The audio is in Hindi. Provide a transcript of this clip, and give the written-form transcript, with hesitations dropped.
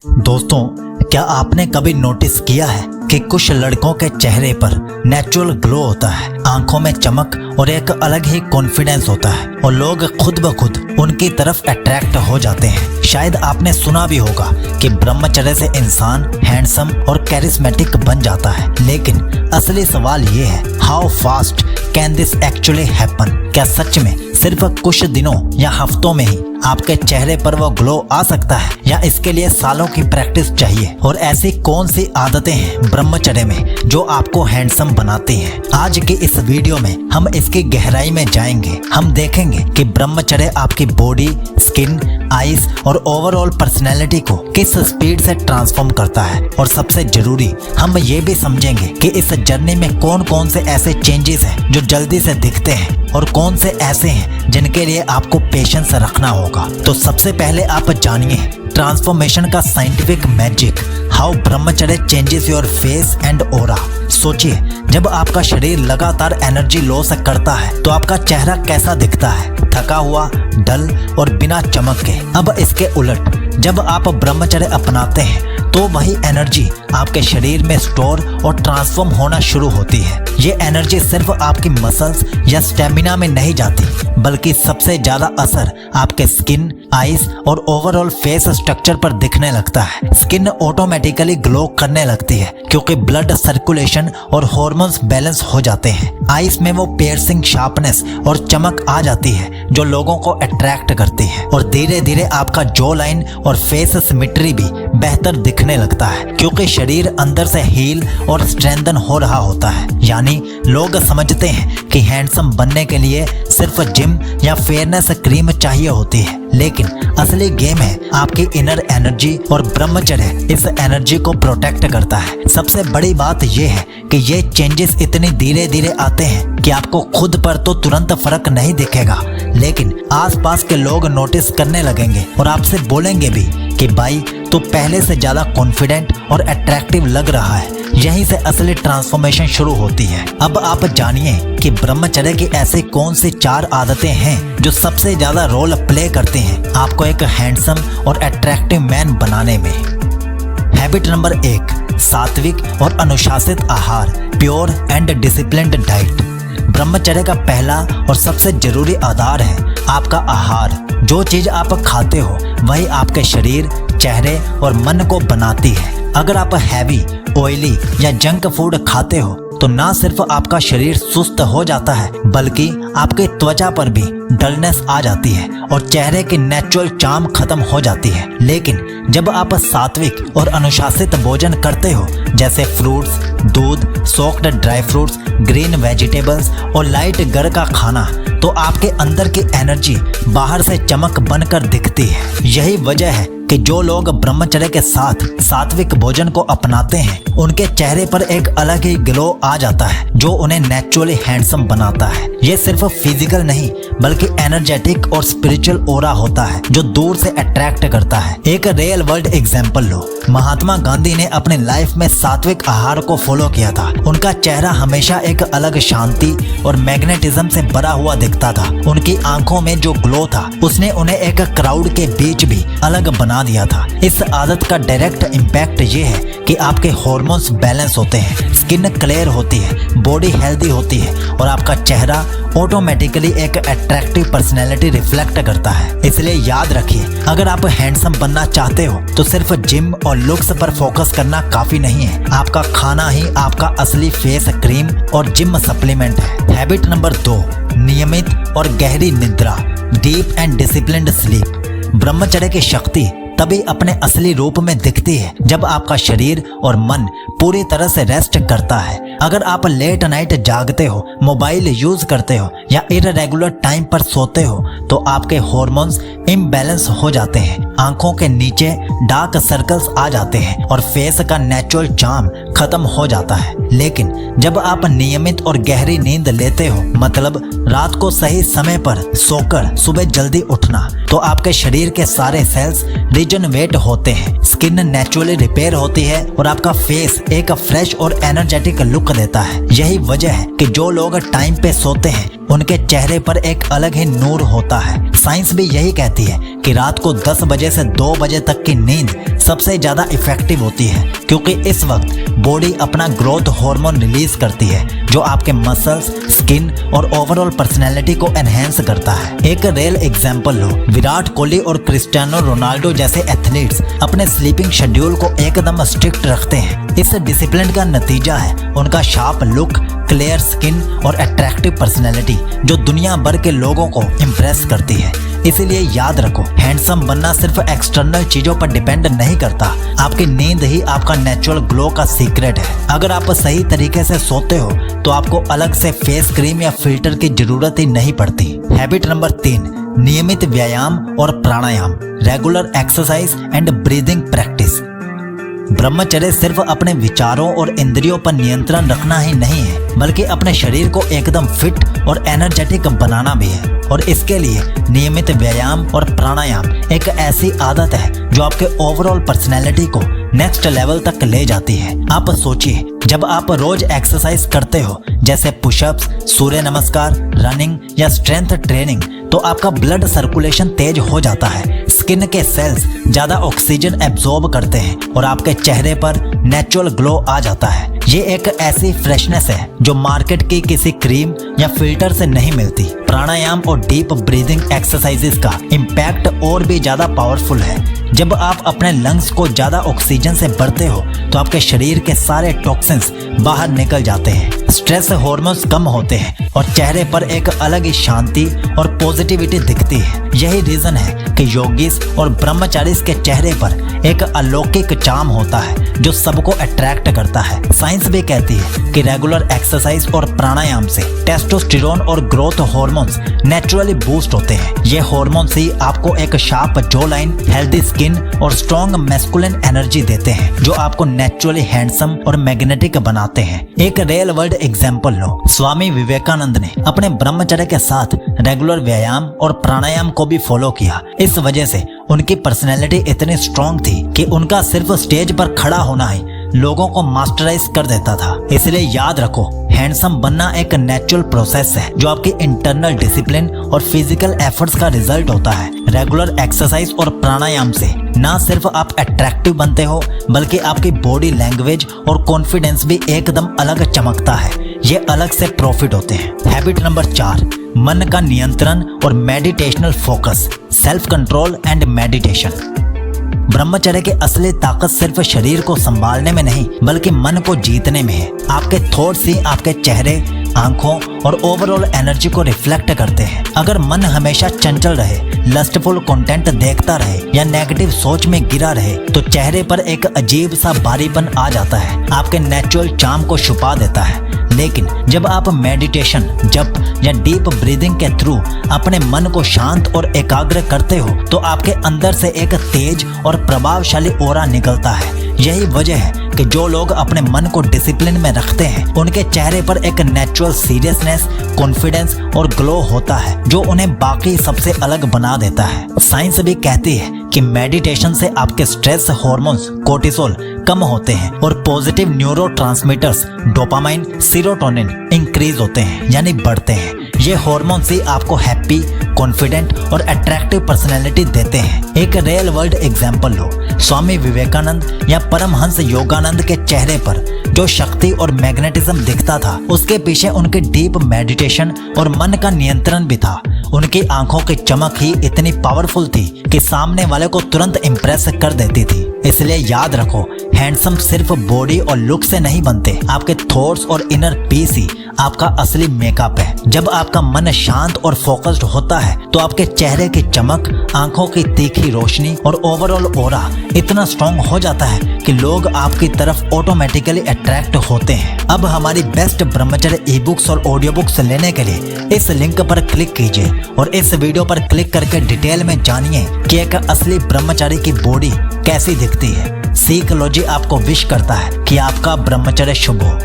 दोस्तों, क्या आपने कभी नोटिस किया है कि कुछ लड़कों के चेहरे पर नेचुरल ग्लो होता है, आंखों में चमक और एक अलग ही कॉन्फिडेंस होता है और लोग खुद ब खुद उनकी तरफ अट्रैक्ट हो जाते हैं। शायद आपने सुना भी होगा कि ब्रह्मचर्य से इंसान हैंडसम और कैरिस्मेटिक बन जाता है, लेकिन असली सवाल ये है, how fast can this actually happen? क्या सच में सिर्फ कुछ दिनों या हफ्तों में ही आपके चेहरे पर वो ग्लो आ सकता है, या इसके लिए सालों की प्रैक्टिस चाहिए? और ऐसी कौन सी आदतें हैं ब्रह्मचर्य में जो आपको हैंडसम बनाती हैं? आज की इस वीडियो में हम इसकी गहराई में जाएंगे। हम देखेंगे कि ब्रह्मचर्य आपकी बॉडी, स्किन, आईज और ओवरऑल पर्सनैलिटी को किस स्पीड से ट्रांसफॉर्म करता है, और सबसे जरूरी हम ये भी समझेंगे कि इस जर्नी में कौन कौन से ऐसे चेंजेस हैं जो जल्दी से दिखते हैं और कौन से ऐसे हैं जिनके लिए आपको पेशेंस रखना होगा। तो सबसे पहले आप जानिए ट्रांसफॉर्मेशन का साइंटिफिक मैजिक, हाउ ब्रह्मचर्य changes your face and aura. सोचिए, जब आपका शरीर लगातार एनर्जी लॉस करता है तो आपका चेहरा कैसा दिखता है? थका हुआ, डल और बिना चमक के। अब इसके उलट जब आप ब्रह्मचर्य अपनाते हैं तो वही एनर्जी आपके शरीर में स्टोर और ट्रांसफॉर्म होना शुरू होती है। ये एनर्जी सिर्फ आपकी मसल्स या स्टेमिना में नहीं जाती, बल्कि सबसे ज्यादा असर आपके स्किन, आईज और ओवरऑल फेस स्ट्रक्चर पर दिखने लगता है। स्किन ऑटोमेटिकली ग्लो करने लगती है क्योंकि ब्लड सर्कुलेशन और हार्मोन्स बैलेंस हो जाते हैं। आईज में वो पियर्सिंग शार्पनेस और चमक आ जाती है जो लोगों को अट्रैक्ट करती है, और धीरे धीरे आपका जॉ लाइन और फेस सिमेट्री भी बेहतर दिखने लगता है क्योंकि शरीर अंदर से हील और स्ट्रेंथन हो रहा होता है। यानी लोग समझते हैं कि हैंडसम बनने के लिए सिर्फ जिम या फेयरनेस क्रीम चाहिए होती है, लेकिन असली गेम है आपकी इनर एनर्जी, और ब्रह्मचर्य इस एनर्जी को प्रोटेक्ट करता है। सबसे बड़ी बात यह है कि ये चेंजेस इतनी धीरे धीरे आते हैं कि आपको खुद पर तो तुरंत फर्क नहीं दिखेगा, लेकिन आसपास के लोग नोटिस करने लगेंगे और आपसे बोलेंगे भी कि भाई तो पहले से ज्यादा कॉन्फिडेंट और अट्रैक्टिव लग रहा है। यहीं से असली ट्रांसफॉर्मेशन शुरू होती है। अब आप जानिए कि ब्रह्मचर्य की ऐसी कौन सी 4 आदतें हैं जो सबसे ज्यादा रोल प्ले करती हैं आपको एक हैंडसम और अट्रैक्टिव मैन बनाने में। हैबिट नंबर 1, सात्विक और अनुशासित आहार, प्योर एंड डिसिप्लिन्ड डाइट। ब्रह्मचर्य का पहला और सबसे जरूरी आधार है आपका आहार। जो चीज आप खाते हो वही आपके शरीर, चेहरे और मन को बनाती है। अगर आप हैवी, ऑयली या जंक फूड खाते हो तो ना सिर्फ आपका शरीर सुस्त हो जाता है, बल्कि आपकी त्वचा पर भी डलनेस आ जाती है और चेहरे की नेचुरल चार्म खत्म हो जाती है। लेकिन जब आप सात्विक और अनुशासित भोजन करते हो, जैसे फ्रूट्स, दूध, soaked dry fruits, green vegetables और लाइट घर का खाना, तो आपके अंदर की एनर्जी बाहर से चमक बनकर दिखती है। यही वजह है कि जो लोग ब्रह्मचर्य के साथ सात्विक भोजन को अपनाते हैं उनके चेहरे पर एक अलग ही ग्लो आ जाता है जो उन्हें नेचुरली हैंडसम बनाता है। ये सिर्फ फिजिकल नहीं बल्कि एनर्जेटिक और स्पिरिचुअल ऑरा होता है जो दूर से अट्रैक्ट करता है। एक रियल वर्ल्ड एग्जांपल लो, महात्मा गांधी ने अपने लाइफ में सात्विक आहार को फॉलो किया था। उनका चेहरा हमेशा एक अलग शांति और मैग्नेटिज्म से भरा हुआ दिखता था। उनकी आंखों में जो ग्लो था उसने उन्हें एक क्राउड के बीच भी अलग बना दिया था। इस आदत का डायरेक्ट इम्पैक्ट ये है कि आपके हार्मोन्स बैलेंस होते हैं, स्किन क्लियर होती है, बॉडी हेल्दी होती है और आपका चेहरा ऑटोमेटिकली एक अट्रैक्टिव पर्सनैलिटी रिफ्लेक्ट करता है। इसलिए याद रखिए, अगर आप हैंडसम बनना चाहते हो तो सिर्फ जिम और लुक्स पर फोकस करना काफी नहीं है। आपका खाना ही आपका असली फेस क्रीम और जिम सप्लीमेंट है। हैबिट नंबर 2, नियमित और गहरी निद्रा, डीप एंड डिसिप्लिन्ड स्लीप। ब्रह्मचर्य की शक्ति तभी अपने असली रूप में दिखती है जब आपका शरीर और मन पूरी तरह से रेस्ट करता है। अगर आप लेट नाइट जागते हो, मोबाइल यूज करते हो या इररेगुलर टाइम पर सोते हो तो आपके हार्मोन्स इम्बैलेंस हो जाते हैं, आंखों के नीचे डार्क सर्कल्स आ जाते हैं और फेस का नेचुरल चार्म खत्म हो जाता है। लेकिन जब आप नियमित और गहरी नींद लेते हो, मतलब रात को सही समय पर सोकर सुबह जल्दी उठना, तो आपके शरीर के सारे सेल्स रिजनरेट होते हैं, स्किन नेचुरली रिपेयर होती है और आपका फेस एक फ्रेश और एनर्जेटिक लुक देता है। यही वजह है कि जो लोग टाइम पे सोते हैं उनके चेहरे पर एक अलग ही नूर होता है। साइंस भी यही कहती है कि रात को 10 बजे से 2 बजे तक की नींद सबसे ज्यादा इफेक्टिव होती है, क्योंकि इस वक्त बॉडी अपना ग्रोथ हार्मोन रिलीज करती है जो आपके मसल्स, स्किन और ओवरऑल पर्सनैलिटी को एनहेंस करता है। एक रियल एग्जांपल लो, विराट कोहली और क्रिस्टियानो रोनाल्डो जैसे एथलीट्स अपने स्लीपिंग शेड्यूल को एकदम स्ट्रिक्ट रखते हैं। इस डिसिप्लिन का नतीजा है उनका शार्प लुक, क्लियर स्किन और अट्रैक्टिव पर्सनैलिटी जो दुनिया भर के लोगों को इम्प्रेस करती है। इसीलिए याद रखो, हैंडसम बनना सिर्फ एक्सटर्नल चीजों पर डिपेंड नहीं करता, आपकी नींद ही आपका नेचुरल ग्लो का सीक्रेट है। अगर आप सही तरीके से सोते हो तो आपको अलग से फेस क्रीम या फिल्टर की जरूरत ही नहीं पड़ती। हैबिट नंबर 3, नियमित व्यायाम और प्राणायाम, regular exercise and breathing practice. ब्रह्मचर्य सिर्फ अपने विचारों और इंद्रियों पर नियंत्रण रखना ही नहीं है, बल्कि अपने शरीर को एकदम फिट और एनर्जेटिक बनाना भी है। और इसके लिए नियमित व्यायाम और प्राणायाम एक ऐसी आदत है जो आपके ओवरऑल पर्सनैलिटी को नेक्स्ट लेवल तक ले जाती है। आप सोचिए, जब आप रोज एक्सरसाइज करते हो जैसे पुशअप्स, सूर्य नमस्कार, रनिंग या स्ट्रेंथ ट्रेनिंग, तो आपका ब्लड सर्कुलेशन तेज हो जाता है, स्किन के सेल्स ज्यादा ऑक्सीजन एब्जॉर्ब करते हैं और आपके चेहरे पर नेचुरल ग्लो आ जाता है। ये एक ऐसी फ्रेशनेस है जो मार्केट की किसी क्रीम या फिल्टर से नहीं मिलती। प्राणायाम और डीप ब्रीदिंग एक्सरसाइजेस का इम्पैक्ट और भी ज्यादा पावरफुल है। जब आप अपने लंग्स को ज्यादा ऑक्सीजन से भरते हो तो आपके शरीर के सारे टॉक्सिन्स बाहर निकल जाते हैं, स्ट्रेस हार्मोन्स कम होते हैं और चेहरे पर एक अलग ही शांति और पॉजिटिविटी दिखती है। यही रीजन है कि योगीज और ब्रह्मचारीज के चेहरे पर एक अलौकिक चार्म होता है जो सबको अट्रैक्ट करता है। साइंस भी कहती है कि रेगुलर एक्सरसाइज और प्राणायाम से टेस्टोस्टेरोन और ग्रोथ हार्मोन्स नेचुरली बूस्ट होते हैं। ये हार्मोन्स ही आपको एक sharp jaw line, healthy skin और स्ट्रॉन्ग मैस्कुलिन एनर्जी देते हैं जो आपको नेचुरली हैंडसम और मैग्नेटिक बनाते हैं। एक रियल वर्ल्ड एग्जांपल लो, स्वामी विवेकानंद ने अपने ब्रह्मचर्य के साथ रेगुलर व्यायाम और प्राणायाम को भी फॉलो किया। इस वजह से उनकी पर्सनैलिटी इतनी स्ट्रॉन्ग थी कि उनका सिर्फ स्टेज पर खड़ा होना ही लोगों को मास्टराइज कर देता था। इसलिए याद रखो, हैंडसम बनना एक नेचुरल प्रोसेस है जो आपकी इंटरनल डिसिप्लिन और फिजिकल एफर्ट्स का रिजल्ट होता है। रेगुलर एक्सरसाइज और प्राणायाम से ना सिर्फ आप अट्रैक्टिव बनते हो, बल्कि आपकी बॉडी लैंग्वेज और कॉन्फिडेंस भी एकदम अलग चमकता है। ये अलग से प्रॉफिट होते हैं। हैबिट नंबर 4, मन का नियंत्रण और meditational focus, self control and meditation. ब्रह्मचर्य की असली ताकत सिर्फ शरीर को संभालने में नहीं, बल्कि मन को जीतने में है। आपके थॉट्स ही आपके चेहरे, आंखों और ओवरऑल एनर्जी को रिफ्लेक्ट करते हैं। अगर मन हमेशा चंचल रहे, लस्टफुल कंटेंट देखता रहे या नेगेटिव सोच में गिरा रहे तो चेहरे पर एक अजीब सा भारीपन आ जाता है, आपके नेचुरल चार्म को छुपा देता है। लेकिन जब आप मेडिटेशन, जप या डीप ब्रीदिंग के थ्रू अपने मन को शांत और एकाग्र करते हो तो आपके अंदर से एक तेज और प्रभावशाली ऑरा निकलता है। यही वजह है कि जो लोग अपने मन को डिसिप्लिन में रखते हैं उनके चेहरे पर एक नेचुरल सीरियसनेस, कॉन्फिडेंस और ग्लो होता है जो उन्हें बाकी सबसे अलग बना देता है। साइंस भी कहती है कि मेडिटेशन से आपके स्ट्रेस हार्मोन्स कोर्टिसोल कम होते हैं और positive neurotransmitters dopamine, serotonin increase होते हैं, यानी बढ़ते हैं। ये हार्मोन्स ही आपको हैप्पी, कॉन्फिडेंट और अट्रैक्टिव पर्सनैलिटी देते हैं। एक रियल वर्ल्ड एग्जांपल लो, स्वामी विवेकानंद या परमहंस योगानंद के चेहरे पर जो शक्ति और मैग्नेटिज्म दिखता था, उसके पीछे उनके डीप मेडिटेशन और मन का नियंत्रण भी था। उनकी आंखों की चमक ही इतनी पावरफुल थी कि सामने वाले को तुरंत इम्प्रेस कर देती थी। इसलिए याद रखो, हैंडसम सिर्फ बॉडी और लुक से नहीं बनते, आपके थॉट्स और इनर पीस ही आपका असली मेकअप है। जब आपका मन शांत और फोकस्ड होता है तो आपके चेहरे की चमक, आंखों की तीखी रोशनी और ओवरऑल ऑरा इतना स्ट्रॉन्ग हो जाता है कि लोग आपकी तरफ ऑटोमेटिकली अट्रैक्ट होते हैं। अब हमारी बेस्ट ब्रह्मचर्य ई बुक्स और ऑडियो बुक्स लेने के लिए इस लिंक पर क्लिक कीजिए और इस वीडियो पर क्लिक करके डिटेल में जानिए कि एक असली ब्रह्मचारी की बॉडी कैसी दिखती है। सीख लो जी आपको विश करता है कि आपका ब्रह्मचर्य शुभ हो।